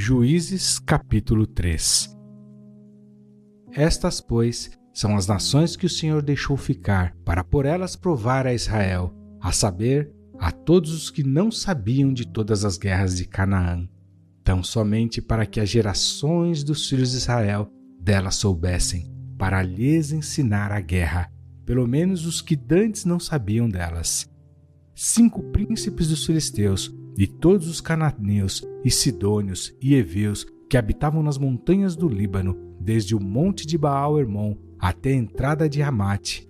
Juízes capítulo 3. Estas, pois, são as nações que o Senhor deixou ficar, para por elas provar a Israel, a saber, a todos os que não sabiam de todas as guerras de Canaã, tão somente para que as gerações dos filhos de Israel dela soubessem, para lhes ensinar a guerra, pelo menos os que dantes não sabiam delas. 5 príncipes dos filisteus, e todos os cananeus, e sidônios, e heveus, que habitavam nas montanhas do Líbano, desde o monte de Baal-Hermon até a entrada de Ramate.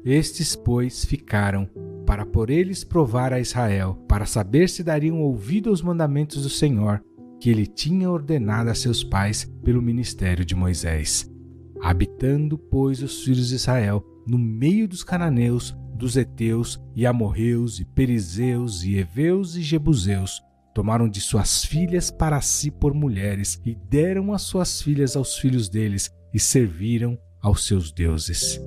Estes, pois, ficaram, para por eles provar a Israel, para saber se dariam ouvido aos mandamentos do Senhor, que ele tinha ordenado a seus pais pelo ministério de Moisés. Habitando, pois, os filhos de Israel no meio dos cananeus, dos heteus e amorreus e perizeus e heveus e jebuseus, tomaram de suas filhas para si por mulheres e deram as suas filhas aos filhos deles e serviram aos seus deuses.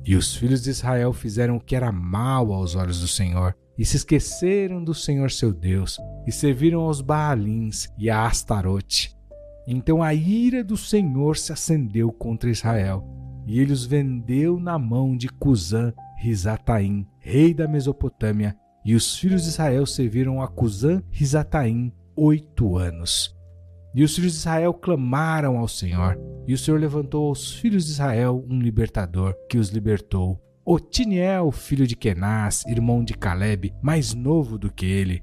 E os filhos de Israel fizeram o que era mal aos olhos do Senhor e se esqueceram do Senhor seu Deus e serviram aos Baalins e a Astarote. Então a ira do Senhor se acendeu contra Israel e ele os vendeu na mão de Cusã-Risataim, rei da Mesopotâmia, e os filhos de Israel serviram a Cusã-Risataim 8 anos. E os filhos de Israel clamaram ao Senhor, e o Senhor levantou aos filhos de Israel um libertador, que os libertou. Otiniel, filho de Kenaz, irmão de Caleb, mais novo do que ele.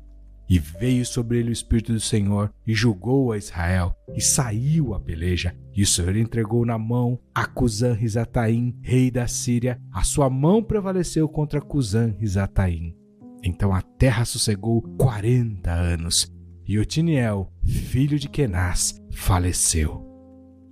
E veio sobre ele o Espírito do Senhor, e julgou a Israel, e saiu a peleja. E o Senhor entregou na mão a Cusã-Risataim, rei da Síria. A sua mão prevaleceu contra Cusã-Risataim. Então a terra sossegou 40 anos, e Otiniel, filho de Kenaz, faleceu.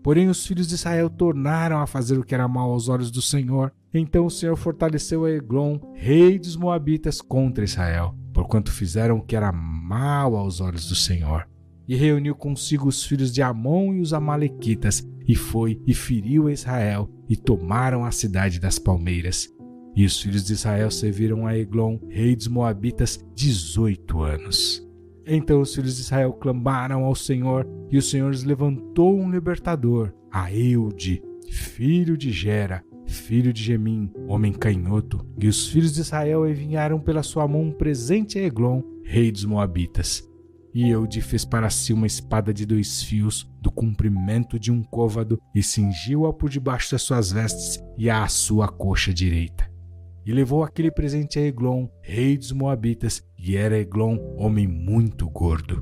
Porém os filhos de Israel tornaram a fazer o que era mal aos olhos do Senhor. Então o Senhor fortaleceu a Eglon, rei dos Moabitas, contra Israel, porquanto fizeram o que era mal aos olhos do Senhor. E reuniu consigo os filhos de Amon e os amalequitas, e foi e feriu a Israel, e tomaram a cidade das palmeiras. E os filhos de Israel serviram a Eglon, rei dos Moabitas, 18 anos. Então os filhos de Israel clamaram ao Senhor, e o Senhor lhes levantou um libertador, a Eude, filho de Gera, filho de Gemim, homem canhoto. E os filhos de Israel enviaram pela sua mão um presente a Eglon, rei dos Moabitas. E Eude fez para si uma espada de 2 fios, do comprimento de um côvado, e cingiu-a por debaixo das suas vestes e à sua coxa direita. E levou aquele presente a Eglon, rei dos Moabitas, e era Eglon homem muito gordo.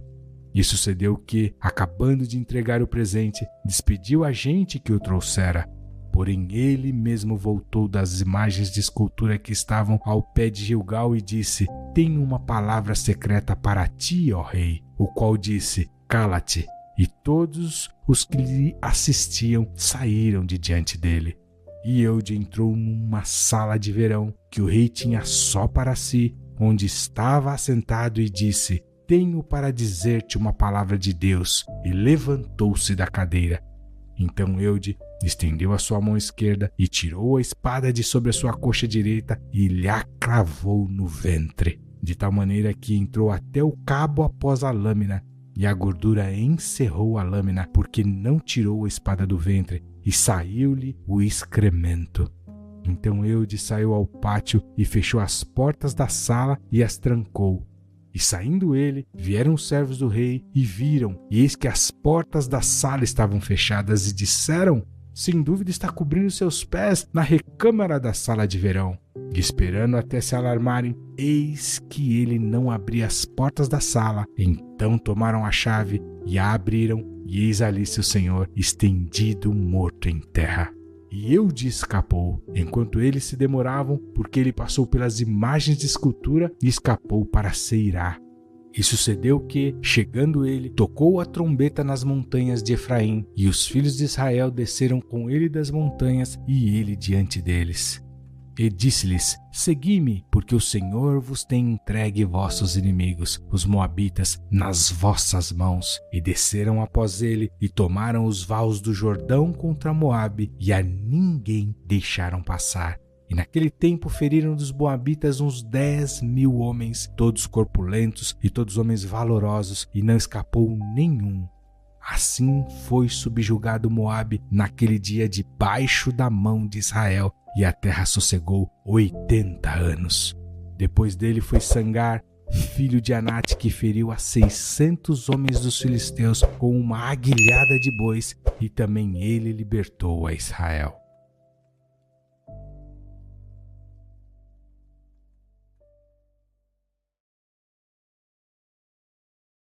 E sucedeu que, acabando de entregar o presente, despediu a gente que o trouxera. Porém ele mesmo voltou das imagens de escultura que estavam ao pé de Gilgal e disse: Tenho uma palavra secreta para ti, ó rei. O qual disse: Cala-te. E todos os que lhe assistiam saíram de diante dele. E Eude entrou numa sala de verão que o rei tinha só para si, onde estava assentado, e disse: Tenho para dizer-te uma palavra de Deus. E levantou-se da cadeira. Então Eude estendeu a sua mão esquerda e tirou a espada de sobre a sua coxa direita e lhe a cravou no ventre, de tal maneira que entrou até o cabo após a lâmina, e a gordura encerrou a lâmina, porque não tirou a espada do ventre, e saiu-lhe o excremento. Então Eude saiu ao pátio e fechou as portas da sala e as trancou. E saindo ele, vieram os servos do rei e viram, e eis que as portas da sala estavam fechadas, e disseram: Sem dúvida está cobrindo seus pés na recâmara da sala de verão. E esperando até se alarmarem, eis que ele não abria as portas da sala. Então tomaram a chave e a abriram, e eis ali seu senhor estendido morto em terra. E Eude escapou, enquanto eles se demoravam, porque ele passou pelas imagens de escultura e escapou para Seirá. E sucedeu que, chegando ele, tocou a trombeta nas montanhas de Efraim, e os filhos de Israel desceram com ele das montanhas, e ele diante deles. E disse-lhes: Segui-me, porque o Senhor vos tem entregue vossos inimigos, os moabitas, nas vossas mãos. E desceram após ele, e tomaram os vaus do Jordão contra Moabe, e a ninguém deixaram passar. E naquele tempo feriram dos moabitas uns 10.000 homens, todos corpulentos e todos homens valorosos, e não escapou nenhum. Assim foi subjugado Moabe naquele dia debaixo da mão de Israel, e a terra sossegou 80 anos. Depois dele foi Sangar, filho de Anate, que feriu a 600 homens dos filisteus com uma aguilhada de bois, e também ele libertou a Israel.